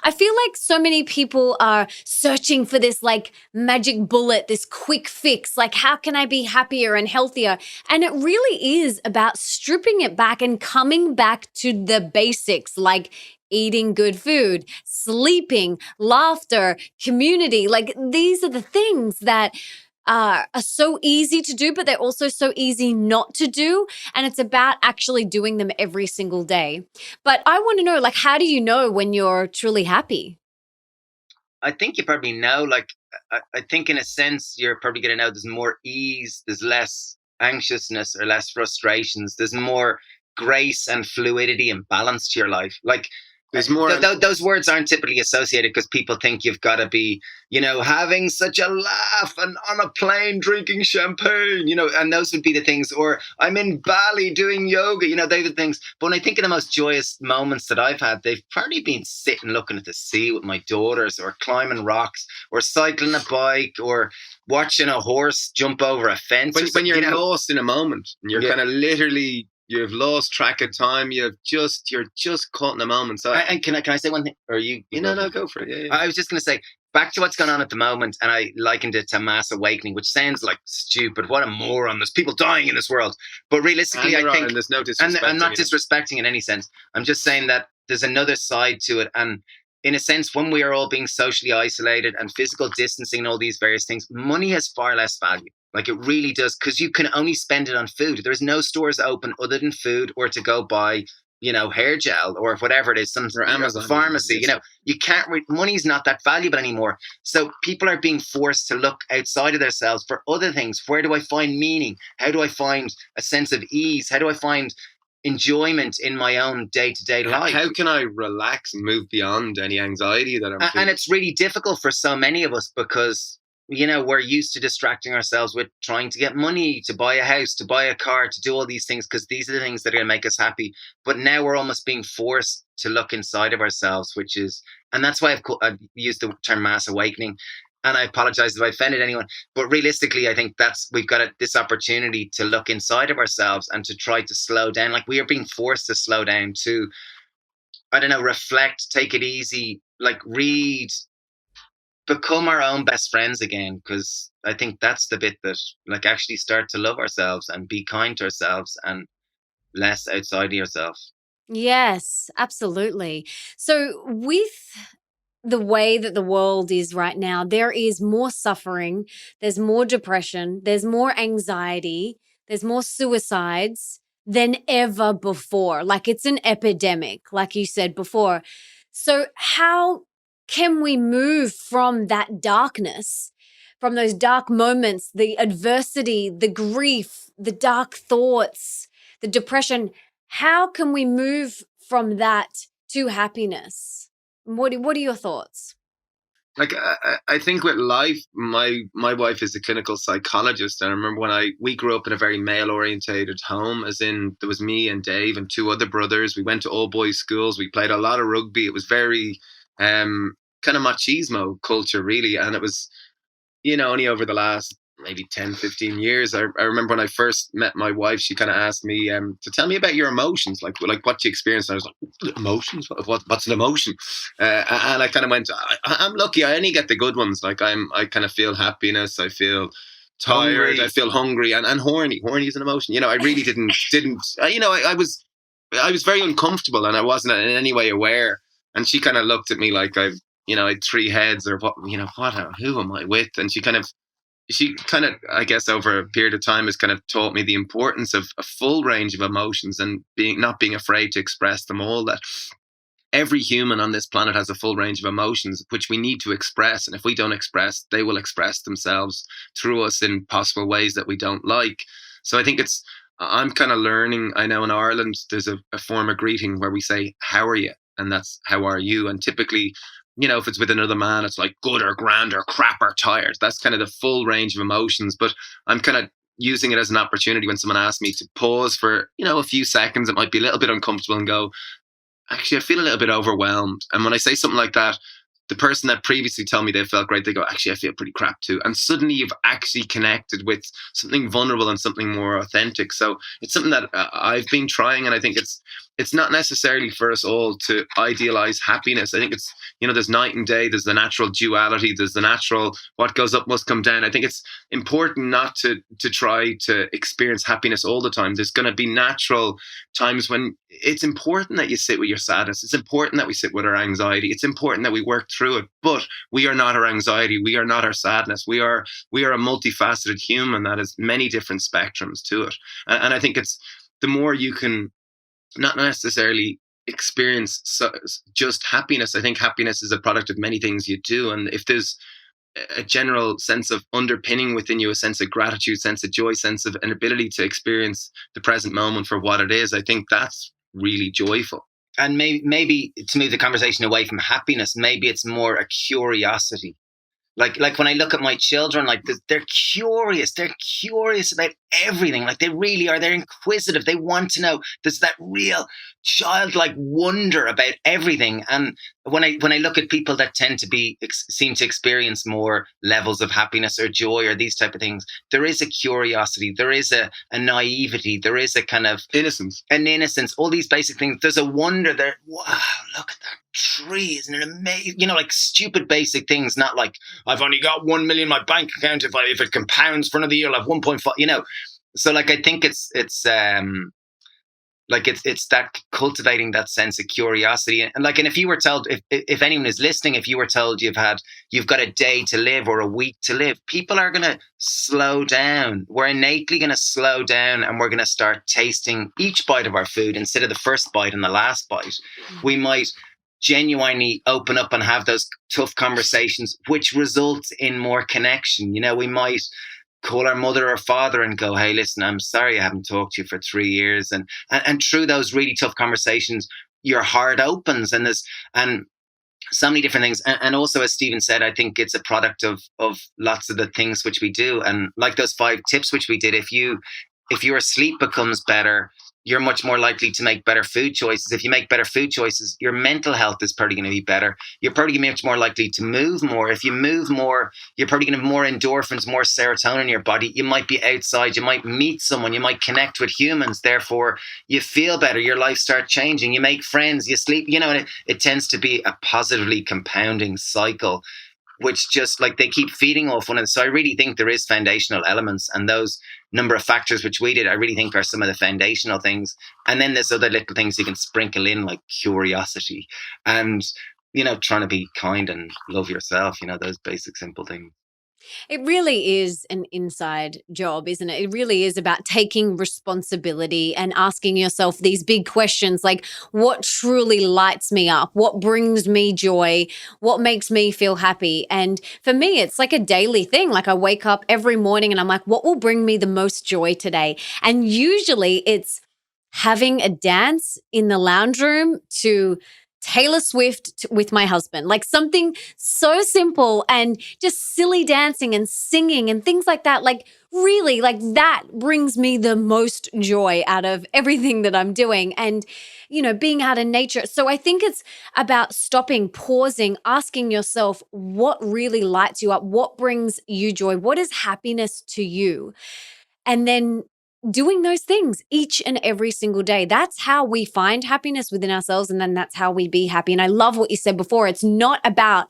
I feel like so many people are searching for this like magic bullet, this quick fix. Like, how can I be happier and healthier? And it really is about stripping it back and coming back to the basics, like eating good food, sleeping, laughter, community. Like, these are the things that are so easy to do, but they're also so easy not to do. And it's about actually doing them every single day. But I want to know, like, how do you know when you're truly happy? I think you probably know. Like, I think in a sense, you're probably going to know there's more ease, there's less anxiousness or less frustrations, there's more grace and fluidity and balance to your life. Like, There's more. those words aren't typically associated because people think you've got to be, having such a laugh and on a plane drinking champagne, and those would be the things. Or I'm in Bali doing yoga, they're the things. But when I think of the most joyous moments that I've had, they've probably been sitting looking at the sea with my daughters, or climbing rocks, or cycling a bike, or watching a horse jump over a fence. When you're lost in a moment, and you're kind of literally, you've lost track of time. You're just caught in a moment. So, and can I say one thing? Or you? No, go for it. Yeah. I was just going to say, back to what's going on at the moment, and I likened it to mass awakening, which sounds like stupid. What a moron! There's people dying in this world, but realistically, I think, there's no disrespecting, and I'm not disrespecting in any sense. I'm just saying that there's another side to it, and in a sense, when we are all being socially isolated and physical distancing and all these various things, money has far less value. Like, it really does, because you can only spend it on food. There's no stores open other than food, or to go buy, hair gel or whatever it is, some or Amazon pharmacy. You can't. Money's not that valuable anymore. So people are being forced to look outside of themselves for other things. Where do I find meaning? How do I find a sense of ease? How do I find enjoyment in my own day-to-day life? How can I relax and move beyond any anxiety that I'm feeling? And it's really difficult for so many of us because we're used to distracting ourselves with trying to get money, to buy a house, to buy a car, to do all these things, because these are the things that are going to make us happy. But now we're almost being forced to look inside of ourselves, and that's why I've used the term mass awakening. And I apologize if I offended anyone. But realistically, I think we've got this opportunity to look inside of ourselves and to try to slow down. Like, we are being forced to slow down, to, I don't know, reflect, take it easy, like read, become our own best friends again, because I think that's the bit that, like, actually start to love ourselves and be kind to ourselves and less outside of yourself. Yes, absolutely. So, with the way that the world is right now, there is more suffering, there's more depression, there's more anxiety, there's more suicides than ever before. Like, it's an epidemic, like you said before. So, how can we move from that darkness, from those dark moments, the adversity, the grief, the dark thoughts, the depression? How can we move from that to happiness? What are your thoughts? Like, I think with life, my wife is a clinical psychologist, and I remember we grew up in a very male orientated home, as in there was me and Dave and two other brothers. We went to all boys schools. We played a lot of rugby. It was very kind of machismo culture, really, and it was only over the last maybe 10, 15 years. I remember when I first met my wife, she kind of asked me to tell me about your emotions, like what you experienced. And I was like, emotions? What's an emotion? And I kind of went, I'm lucky. I only get the good ones. Like, I kind of feel happiness. I feel tired. Hungry. I feel hungry and horny. Horny is an emotion. I really didn't. I was very uncomfortable, and I wasn't in any way aware. And she kind of looked at me like I had three heads, or who am I with? And she kind of, I guess, over a period of time has kind of taught me the importance of a full range of emotions, and not being afraid to express them all. That every human on this planet has a full range of emotions, which we need to express. And if we don't express, they will express themselves through us in possible ways that we don't like. So I think I'm kind of learning. I know in Ireland, there's a form of greeting where we say, "How are you?" And that's "How are you?" And typically, if it's with another man, it's like good or grand or crap or tired. That's kind of the full range of emotions. But I'm kind of using it as an opportunity when someone asks me to pause for, a few seconds. It might be a little bit uncomfortable, and go, actually, I feel a little bit overwhelmed. And when I say something like that, the person that previously told me they felt great, they go, actually, I feel pretty crap too. And suddenly you've actually connected with something vulnerable and something more authentic. So it's something that I've been trying, and I think it's not necessarily for us all to idealize happiness. I think it's, there's night and day, there's the natural duality, there's the natural what goes up must come down. I think it's important not to try to experience happiness all the time. There's going to be natural times when it's important that you sit with your sadness. It's important that we sit with our anxiety. It's important that we work through it. But we are not our anxiety. We are not our sadness. We are a multifaceted human that has many different spectrums to it. And I think it's the more you can not necessarily experience just happiness. I think happiness is a product of many things you do. And if there's a general sense of underpinning within you, a sense of gratitude, sense of joy, sense of an ability to experience the present moment for what it is, I think that's really joyful. And maybe to move the conversation away from happiness, maybe it's more a curiosity. Like when I look at my children, like they're curious. They're curious about everything. Like they really are. They're inquisitive. They want to know. There's that real childlike wonder about everything. And when I look at people that tend to seem to experience more levels of happiness or joy or these type of things, there is a curiosity. There is a naivety. There is a kind of innocence. All these basic things. There's a wonder there. Wow, look at that tree. Isn't it amazing? Like stupid basic things, not like I've only got 1 million in my bank account. If it compounds for another year, I'll have 1.5, So like, I think it's that cultivating that sense of curiosity. And if you were told, if anyone is listening, if you were told you've got a day to live or a week to live, people are going to slow down. We're innately going to slow down, and we're going to start tasting each bite of our food instead of the first bite and the last bite. We might genuinely open up and have those tough conversations, which results in more connection. We might call our mother or father and go, hey, listen, I'm sorry I haven't talked to you for 3 years. And through those really tough conversations, your heart opens, and so many different things. And also, as Stephen said, I think it's a product of lots of the things which we do. And like those 5 tips which we did, if your sleep becomes better, you're much more likely to make better food choices. If you make better food choices, your mental health is probably going to be better. You're probably going to be much more likely to move more. If you move more, you're probably going to have more endorphins, more serotonin in your body. You might be outside. You might meet someone. You might connect with humans. Therefore, you feel better. Your life starts changing. You make friends. You sleep. And it tends to be a positively compounding cycle, which just they keep feeding off one another. So I really think there is foundational elements, and those number of factors which we did, I really think are some of the foundational things. And then there's other little things you can sprinkle in, like curiosity and, trying to be kind and love yourself, those basic, simple things. It really is an inside job, isn't it? It really is about taking responsibility and asking yourself these big questions like, what truly lights me up? What brings me joy? What makes me feel happy? And for me, it's like a daily thing. Like I wake up every morning and I'm like, what will bring me the most joy today? And usually it's having a dance in the lounge room to Taylor Swift with my husband, like something so simple and just silly dancing and singing and things like that. Like really, like that brings me the most joy out of everything that I'm doing, and, being out in nature. So I think it's about stopping, pausing, asking yourself what really lights you up, what brings you joy, what is happiness to you? And then doing those things each and every single day. That's how we find happiness within ourselves, and then that's how we be happy. And I love what you said before. It's not about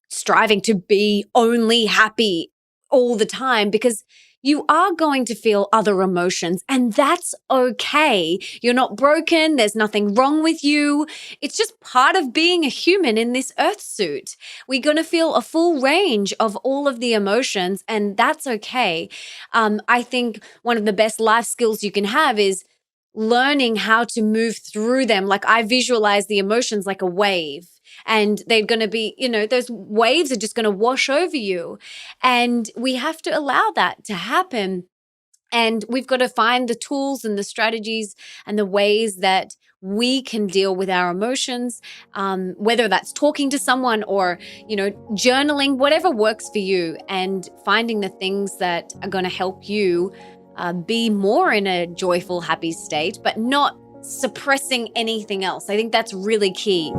striving to be only happy all the time, because you are going to feel other emotions, and that's okay. You're not broken. There's nothing wrong with you. It's just part of being a human in this earth suit. We're going to feel a full range of all of the emotions, and that's okay. I think one of the best life skills you can have is learning how to move through them. Like I visualize the emotions like a wave, and they're going to be, those waves are just going to wash over you. And we have to allow that to happen. And we've got to find the tools and the strategies and the ways that we can deal with our emotions, whether that's talking to someone or, journaling, whatever works for you, and finding the things that are going to help you be more in a joyful, happy state, but not suppressing anything else. I think that's really key.